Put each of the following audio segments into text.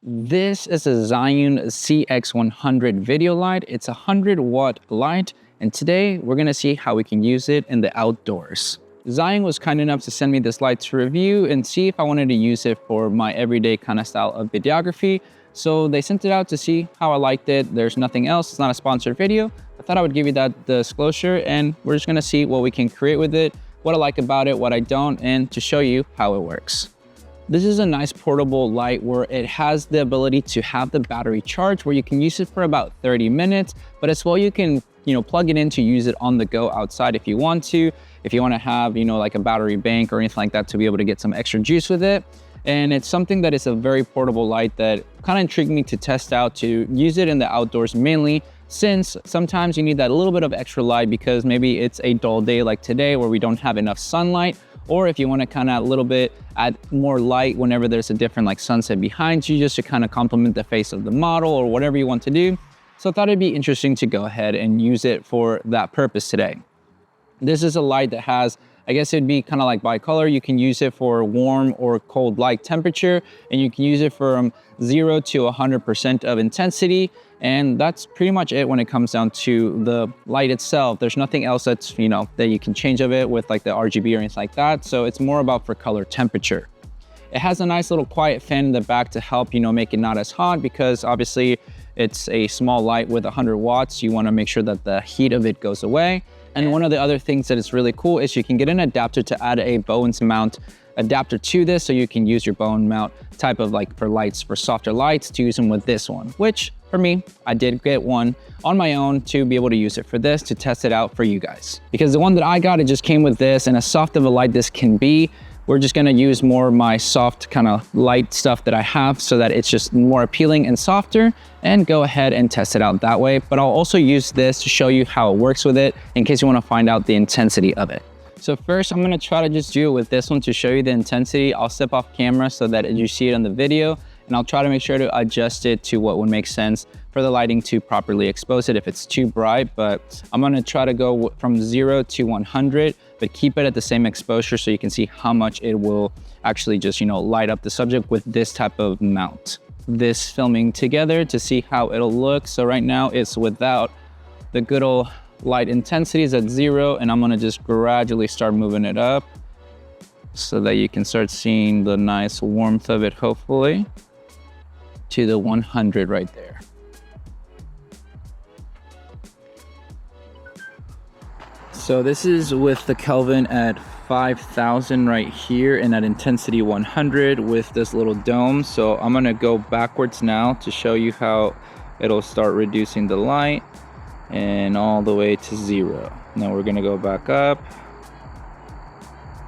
This is a Zhiyun CX100 video light. It's a 100-watt light, and today we're gonna see how we can use it in the outdoors. Zhiyun was kind enough to send me this light to review and see if I wanted to use it for my everyday kind of style of videography. So they sent it out to see how I liked it. There's nothing else, it's not a sponsored video. I thought I would give you that disclosure, and we're just gonna see what we can create with it, what I like about it, what I don't, and to show you how it works. This is a nice portable light where it has the ability to have the battery charge where you can use it for about 30 minutes, but as well you can, plug it in to use it on the go outside if you want to. If you want to have, like a battery bank or anything like that to be able to get some extra juice with it. And it's something that is a very portable light that kind of intrigued me to test out, to use it in the outdoors mainly, since sometimes you need that little bit of extra light because maybe it's a dull day like today where we don't have enough sunlight. Or if you want to kind of a little bit add more light whenever there's a different like sunset behind you, just to kind of complement the face of the model or whatever you want to do. So I thought it'd be interesting to go ahead and use it for that purpose today. This is a light that has, I guess it'd be kind of like bicolor. You can use it for warm or cold light temperature, and you can use it from 0 to 100% of intensity. And that's pretty much it when it comes down to the light itself. There's nothing else that's, that you can change of it with like the RGB or anything like that. So it's more about for color temperature. It has a nice little quiet fan in the back to help, make it not as hot, because obviously it's a small light with 100 watts. You want to make sure that the heat of it goes away. And one of the other things that is really cool is you can get an adapter to add a Bowen's mount adapter to this, so you can use your Bowen mount type of like for lights, for softer lights, to use them with this one, which for me, I did get one on my own to be able to use it for this, to test it out for you guys. Because the one that I got, it just came with this, and as soft of a light this can be, we're just gonna use more of my soft kind of light stuff that I have so that it's just more appealing and softer, and go ahead and test it out that way. But I'll also use this to show you how it works with it in case you wanna find out the intensity of it. So first I'm gonna try to just do it with this one to show you the intensity. I'll step off camera so that you see it on the video, and I'll try to make sure to adjust it to what would make sense for the lighting to properly expose it if it's too bright. But I'm gonna try to go from 0 to 100, but keep it at the same exposure so you can see how much it will actually just, light up the subject with this type of mount. This filming together to see how it'll look. So right now it's without the good old light intensity is at 0, and I'm gonna just gradually start moving it up so that you can start seeing the nice warmth of it, hopefully, to the 100 right there. So this is with the Kelvin at 5,000 right here, and at intensity 100 with this little dome. So I'm gonna go backwards now to show you how it'll start reducing the light, and all the way to 0. Now we're gonna go back up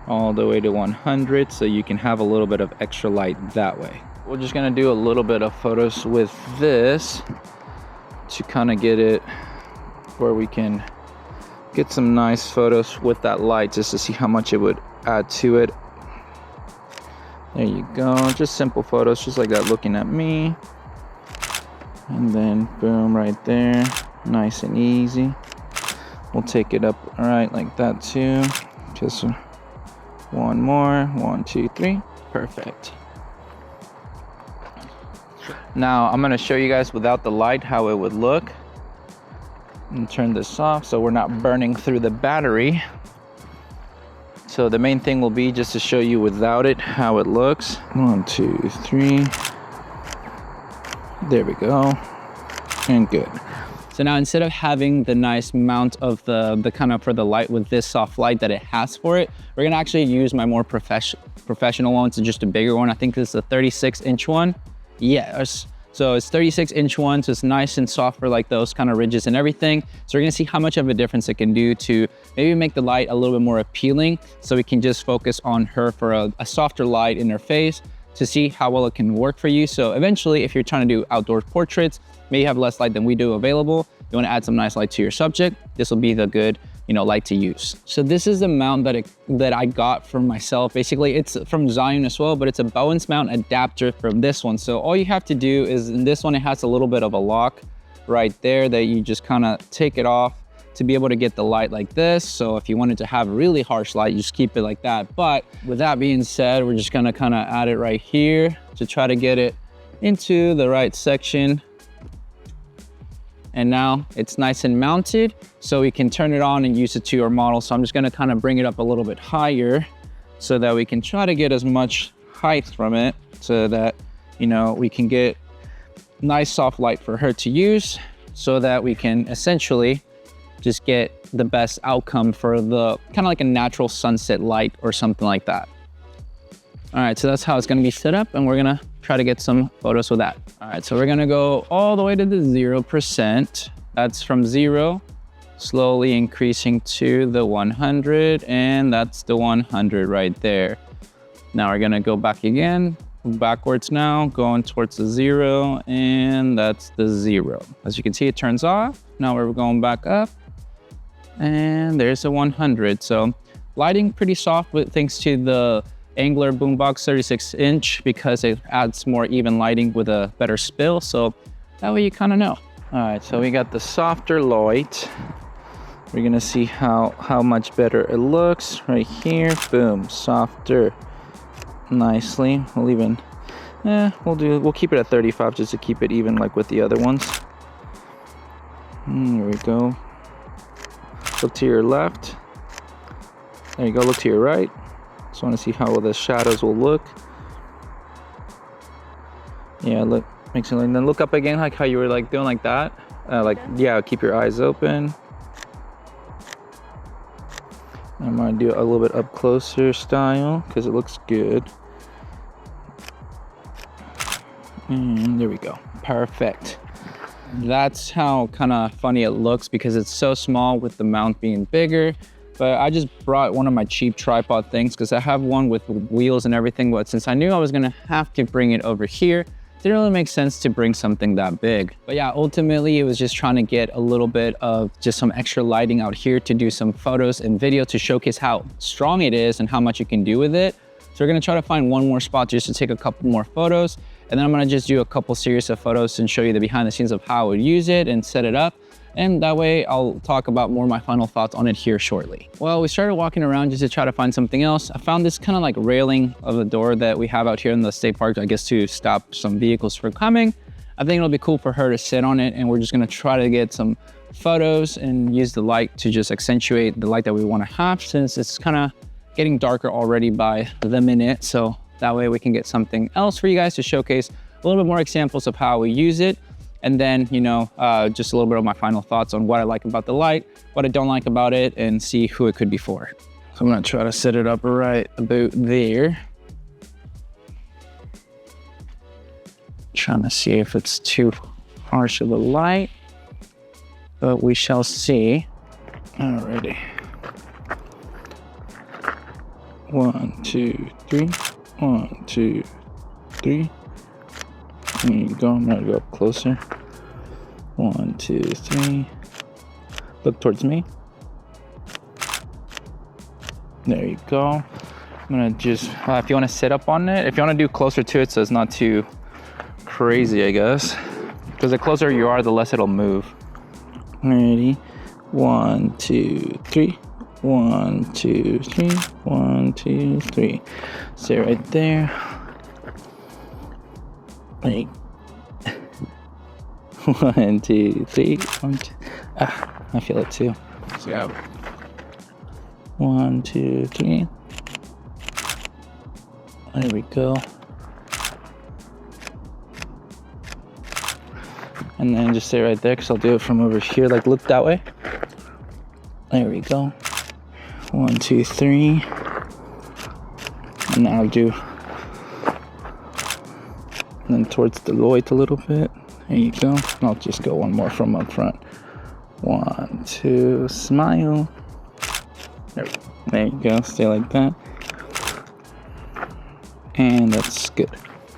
all the way to 100 so you can have a little bit of extra light that way. We're just gonna do a little bit of photos with this to kind of get it where we can get some nice photos with that light, just to see how much it would add to it. There you go, just simple photos just like that, looking at me, and then boom, right there, nice and easy. We'll take it up right like that too. Just one more, 1, 2, 3, perfect. Now I'm gonna show you guys without the light how it would look, and turn this off so we're not burning through the battery. So the main thing will be just to show you without it how it looks. 1, 2, 3, there we go, and good. So now instead of having the nice mount of the kind of for the light with this soft light that it has for it, we're gonna actually use my more professional one. So just a bigger one. I think this is a 36-inch one. Yes. So it's 36-inch one, so it's nice and soft for like those kind of ridges and everything. So we're gonna see how much of a difference it can do to maybe make the light a little bit more appealing, so we can just focus on her for a softer light in her face to see how well it can work for you. So eventually, if you're trying to do outdoor portraits, maybe you have less light than we do available, you wanna add some nice light to your subject, this will be the good light to use. So this is the mount that I got for myself. Basically, it's from Zhiyun as well, but it's a Bowen's mount adapter from this one. So all you have to do is, in this one, it has a little bit of a lock right there that you just kind of take it off to be able to get the light like this. So if you wanted to have really harsh light, you just keep it like that. But with that being said, we're just gonna kind of add it right here to try to get it into the right section. And now it's nice and mounted, so we can turn it on and use it to our model. So I'm just gonna kind of bring it up a little bit higher so that we can try to get as much height from it so that, you know, we can get nice soft light for her to use so that we can essentially just get the best outcome for the kind of like a natural sunset light or something like that. All right, so that's how it's gonna be set up, and we're gonna try to get some photos with that. All right, so we're gonna go all the way to the 0%. That's from 0, slowly increasing to the 100, and that's the 100 right there. Now we're gonna go back again, backwards now, going towards the 0, and that's the 0. As you can see, it turns off. Now we're going back up, and there's a 100. So lighting pretty soft, but thanks to the Angler boombox 36-inch, because it adds more even lighting with a better spill, so that way you kind of know. All right, so we got the softer light. We're gonna see how much better it looks right here. Boom, softer, nicely. We'll keep it at 35 just to keep it even like with the other ones. There we go. Look to your left. There you go. Look to your right. Just want to see how the shadows will look. Yeah, look, makes it like, then look up again, like how you were like doing like that. Yeah, keep your eyes open. I'm gonna do a little bit up closer style because it looks good. And there we go, perfect. That's how kind of funny it looks because it's so small with the mount being bigger. But I just brought one of my cheap tripod things because I have one with wheels and everything, but since I knew I was gonna have to bring it over here, it didn't really make sense to bring something that big. But yeah, ultimately it was just trying to get a little bit of just some extra lighting out here to do some photos and video to showcase how strong it is and how much you can do with it. So we're gonna try to find one more spot just to take a couple more photos, and then I'm gonna just do a couple series of photos and show you the behind the scenes of how I would use it and set it up. And that way I'll talk about more of my final thoughts on it here shortly. Well, we started walking around just to try to find something else. I found this kind of like railing of a door that we have out here in the state park, I guess to stop some vehicles from coming. I think it'll be cool for her to sit on it, and we're just gonna try to get some photos and use the light to just accentuate the light that we wanna have, since it's kind of getting darker already by the minute. So that way we can get something else for you guys to showcase a little bit more examples of how we use it. And then, you know, just a little bit of my final thoughts on what I like about the light, what I don't like about it, and see who it could be for. So I'm gonna try to set it up right about there. Trying to see if it's too harsh of a light, but we shall see. Alrighty. 1, 2, 3. 1, 2, 3. There you go. I'm gonna go up closer. 1, 2, 3. Look towards me. There you go. I'm gonna just, if you wanna sit up on it, if you wanna do closer to it so it's not too crazy, I guess. Because the closer you are, the less it'll move. Ready? 1, 2, 3. 1, 2, 3. 1, 2, 3. Sit right there. Like 1, 2, 3. 1, 2. Ah, I feel it too. Let's go. 1, 2, 3. There we go. And then just stay right there, because I'll do it from over here. Like, look that way. There we go. 1, 2, 3. And now I'll do. And then towards the light a little bit. There you go. I'll just go one more from up front. 1, 2, smile. There you go. Stay like that. And that's good.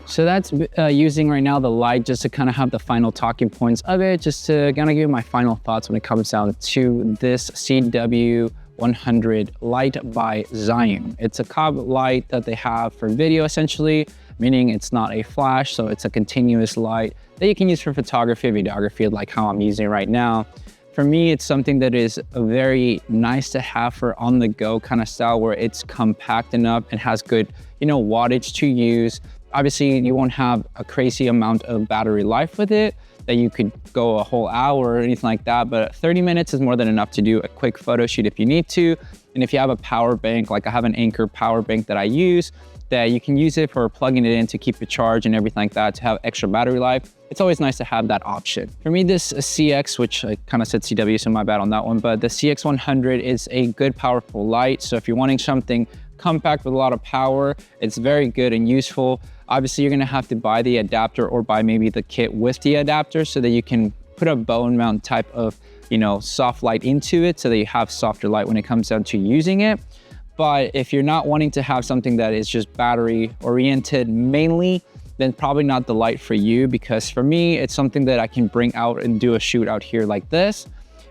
So that's using right now the light just to kind of have the final talking points of it, just to kind of give my final thoughts when it comes down to this CW100 light by Zhiyun. It's a cob light that they have for video essentially, meaning it's not a flash, so it's a continuous light that you can use for photography, videography, like how I'm using it right now. For me, it's something that is very nice to have for on the go kind of style, where it's compact enough and has good, you know, wattage to use. Obviously, you won't have a crazy amount of battery life with it that you could go a whole hour or anything like that, but 30 minutes is more than enough to do a quick photo shoot if you need to. And if you have a power bank, like I have an Anker power bank that I use, that you can use it for plugging it in to keep it charged and everything like that, to have extra battery life. It's always nice to have that option. For me, this CX, which I kind of said CW, so my bad on that one, but the CX100 is a good, powerful light. So if you're wanting something compact with a lot of power, it's very good and useful. Obviously, you're gonna have to buy the adapter or buy maybe the kit with the adapter so that you can put a bone mount type of, soft light into it so that you have softer light when it comes down to using it. But if you're not wanting to have something that is just battery oriented mainly, then probably not the light for you, because for me, it's something that I can bring out and do a shoot out here like this.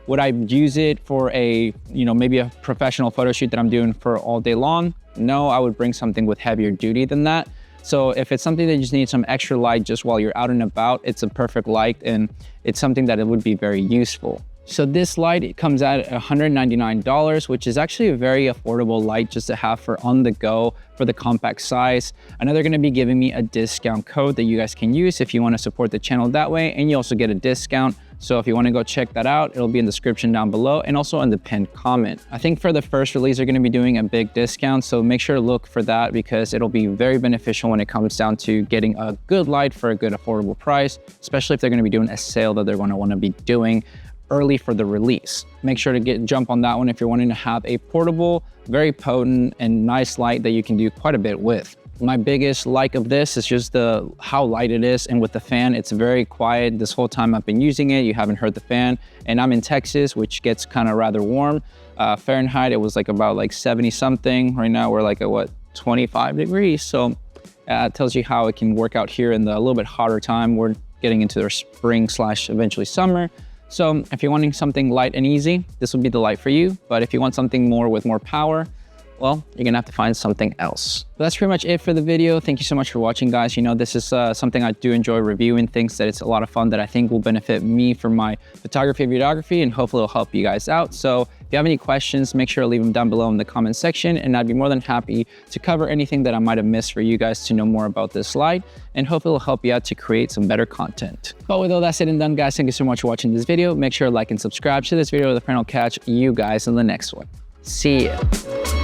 Would I use it for a, maybe a professional photo shoot that I'm doing for all day long? No, I would bring something with heavier duty than that. So if it's something that you just need some extra light just while you're out and about, it's a perfect light, and it's something that it would be very useful. So this light, it comes out at $199, which is actually a very affordable light just to have for on the go for the compact size. I know they're gonna be giving me a discount code that you guys can use if you wanna support the channel that way, and you also get a discount. So if you wanna go check that out, it'll be in the description down below and also in the pinned comment. I think for the first release, they're gonna be doing a big discount, so make sure to look for that because it'll be very beneficial when it comes down to getting a good light for a good affordable price, especially if they're gonna be doing a sale that they're gonna wanna be doing early for the release. Make sure to jump on that one if you're wanting to have a portable, very potent and nice light that you can do quite a bit with. My biggest like of this is just how light it is, and with the fan, it's very quiet. This whole time I've been using it, you haven't heard the fan, and I'm in Texas, which gets kind of rather warm. Fahrenheit, it was like about like 70 something. Right now we're like at 25 degrees. So it tells you how it can work out here in the a little bit hotter time. We're getting into their spring / eventually summer. So if you're wanting something light and easy, this would be the light for you. But if you want something with more power, well, you're gonna have to find something else. But that's pretty much it for the video. Thank you so much for watching, guys. This is something I do enjoy reviewing, things that it's a lot of fun that I think will benefit me for my photography and videography, and hopefully it'll help you guys out. So if you have any questions, make sure to leave them down below in the comment section, and I'd be more than happy to cover anything that I might have missed for you guys to know more about this light, and hopefully it'll help you out to create some better content. But with all that said and done, guys, thank you so much for watching this video. Make sure to like and subscribe to this video. The friend will catch you guys in the next one. See ya.